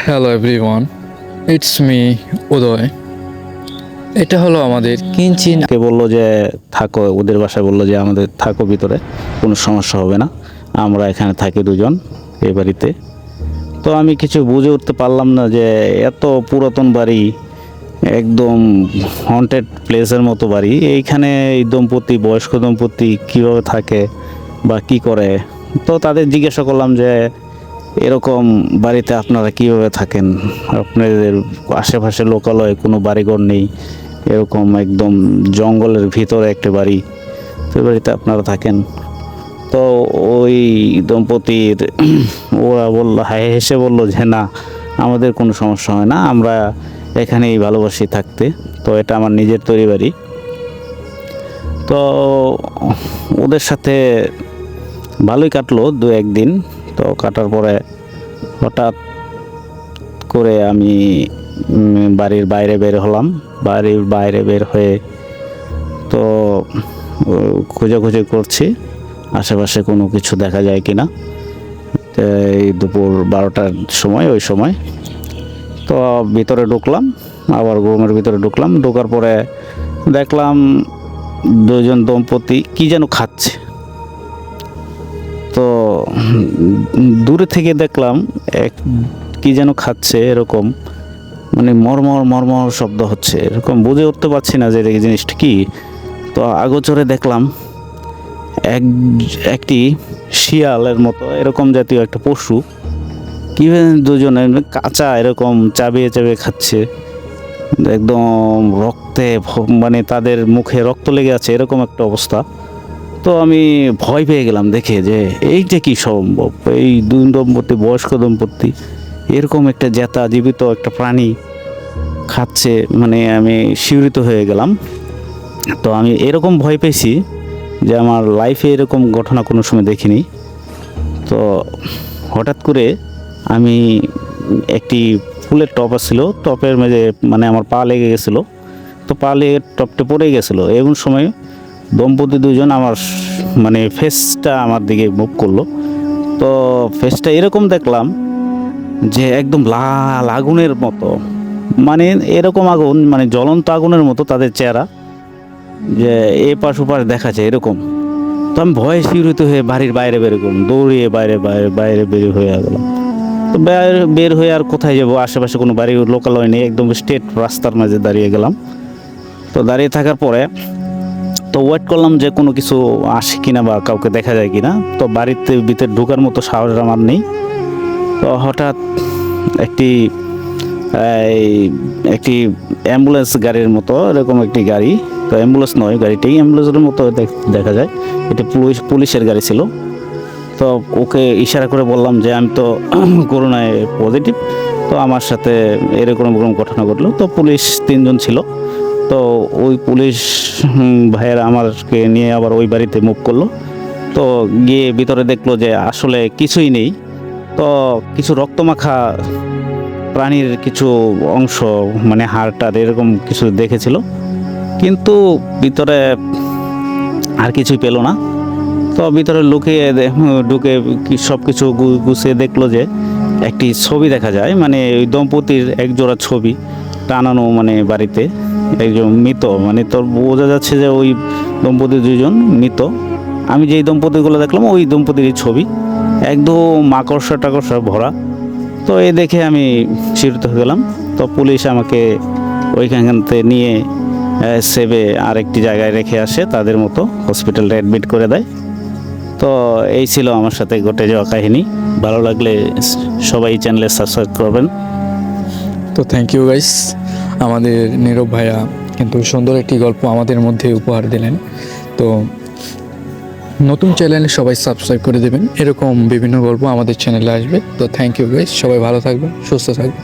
Hello everyone, it's me উদয়। এটা হলো আমাদের কিঞ্চিন। কে বললো যে থাকো, ওদের বাসায় বললো যে আমাদের থাকো ভিতরে, কোনো সমস্যা হবে না, আমরা এখানে থাকি দুজন এই বাড়িতে। তো আমি কিছু বুঝে উঠতে পারলাম না যে এত পুরাতন বাড়ি, একদম হন্টেড প্লেসের মতো বাড়ি, এইখানে এই দম্পতি, বয়স্ক দম্পতি কীভাবে থাকে বা কি করে। তো তাদের জিজ্ঞাসা করলাম যে এরকম বাড়িতে আপনারা কীভাবে থাকেন, আপনাদের আশেপাশে লোকালয়ে কোনো বাড়িঘর নেই, এরকম একদম জঙ্গলের ভিতরে একটা বাড়ি, তো বাড়িতে আপনারা থাকেন। তো ওই দম্পতির ওরা বললো, হেসে বললো যে না, আমাদের কোনো সমস্যা হয় না, আমরা এখানেই ভালোবাসি থাকতে। তো এটা আমার নিজের তৈরি বাড়ি। তো ওদের সাথে ভালোই কাটলো দু একদিন। তো কাটার পরে হঠাৎ করে আমি বাড়ির বাইরে বের হলাম। বাড়ির বাইরে বের হয়ে তো খোঁজাখুঁজি করছি আশেপাশে কোনো কিছু দেখা যায় কি না। এই দুপুর 12টার সময়, ওই সময় তো ভিতরে ঢুকলাম, আবার রুমের ভিতরে ঢুকলাম। ঢোকার পরে দেখলাম দুজন দম্পতি কি যেন খাচ্ছে। তো দূরে থেকে দেখলাম কি যেন খাচ্ছে, এরকম মানে মরমর মরমর শব্দ হচ্ছে, এরকম বুঝে উঠতে পারছি না যে এই জিনিসটা কি। তো আগোচরে দেখলাম একটি শিয়ালের মতো এরকম জাতীয় একটা পশু কি দুজনে কাঁচা এরকম চাবিয়ে চাবিয়ে খাচ্ছে, একদম রক্তে মানে তাদের মুখে রক্ত লেগে আছে, এরকম একটা অবস্থা। তো আমি ভয় পেয়ে গেলাম দেখে যে এইটা কি সম্ভব, এই দুই দম্পতি, বয়স্ক দম্পতি এরকম একটা জেতা জীবিত একটা প্রাণী খাচ্ছে, মানে আমি শিহরিত হয়ে গেলাম। তো আমি এরকম ভয় পেয়েছি যে আমার লাইফে এরকম ঘটনা কোনো সময় দেখিনি। তো হঠাৎ করে আমি একটি ফুলের টপ আসছিল, টপের মেঝে মানে আমার পা লেগে গেছিলো। তো পা লেগে টপটা পড়ে গেছিলো, এমন সময় দম্পতি দুজন আমার মানে ফেসটা আমার দিকে মুভ করলো। তো ফেসটা এরকম দেখলাম যে একদম লাল আগুনের মতো, মানে এরকম আগুন, মানে জ্বলন্ত আগুনের মতো তাদের চেহারা, যে এপাশ ওপাশ দেখা যায় এরকম। তো আমি ভয়ে শিহরিত হয়ে বাড়ির বাইরে বের করলাম, দৌড়িয়ে বাইরে বাইরে বাইরে বের হয়ে গেলাম। তো বের হয়ে আর কোথায় যাবো, আশেপাশে কোনো বাড়ি লোকালয় নেই, একদম স্ট্রেট রাস্তার মাঝে দাঁড়িয়ে গেলাম। তো দাঁড়িয়ে থাকার পরে তো ওয়েট করলাম যে কোনো কিছু আসে কিনা বা কাউকে দেখা যায় কিনা। তো বাড়িতে ভিতরে ঢোকার মতো সাহস আমার নেই। তো হঠাৎ একটি একটি অ্যাম্বুলেন্স গাড়ির মতো এরকম একটি গাড়ি, তো অ্যাম্বুলেন্স নয়, গাড়িটাই অ্যাম্বুলেন্সের মতো দেখা যায়, এটা পুলিশের গাড়ি ছিল। তো ওকে ইশারা করে বললাম যে আমি তো করোনায় পজিটিভ, তো আমার সাথে এরকম ঘটনা ঘটলো। তো পুলিশ 3 জন ছিল। তো ওই পুলিশ ভাইয়েরা আমাকে নিয়ে আবার ওই বাড়িতে মুভ করলো। তো গিয়ে ভিতরে দেখলো যে আসলে কিছুই নেই। তো কিছু রক্তমাখা প্রাণীর কিছু অংশ, মানে হাড়টার এরকম কিছু দেখেছিল, কিন্তু ভিতরে আর কিছুই পেলো না। তো ভিতরে লুকিয়ে ঢুকে সব কিছু গুছিয়ে দেখলো যে একটি ছবি দেখা যায়, মানে ওই দম্পতির একজোড়া ছবি টানানো, মানে বাড়িতে একজন মৃত, মানে তোর বোঝা যাচ্ছে যে ওই দম্পতি দুজন মৃত। আমি যেই দম্পতিগুলো দেখলাম ওই দম্পতির ছবি, একদম মাকড়সা টাকড়সা ভরা। তো এই দেখে আমি শিহরিত হয়ে গেলাম। তো পুলিশ আমাকে ওইখানতে নিয়ে সেবে আরেকটি জায়গায় রেখে আসে, তাদের মতো হসপিটালে অ্যাডমিট করে দেয়। তো এই ছিল আমার সাথে ঘটে যাওয়া কাহিনী। ভালো লাগলে সবাই চ্যানেলে সাবস্ক্রাইব করবেন। তো থ্যাংক ইউ গাইস, আমাদের নীরব ভাইয়া কিন্তু সুন্দর একটি গল্প আমাদের মধ্যে উপহার দিলেন। তো নতুন চ্যানেলে সবাই সাবস্ক্রাইব করে দেবেন, এরকম বিভিন্ন গল্প আমাদের চ্যানেলে আসবে। তো থ্যাংক ইউ গাইস, সবাই ভালো থাকবেন, সুস্থ থাকবেন।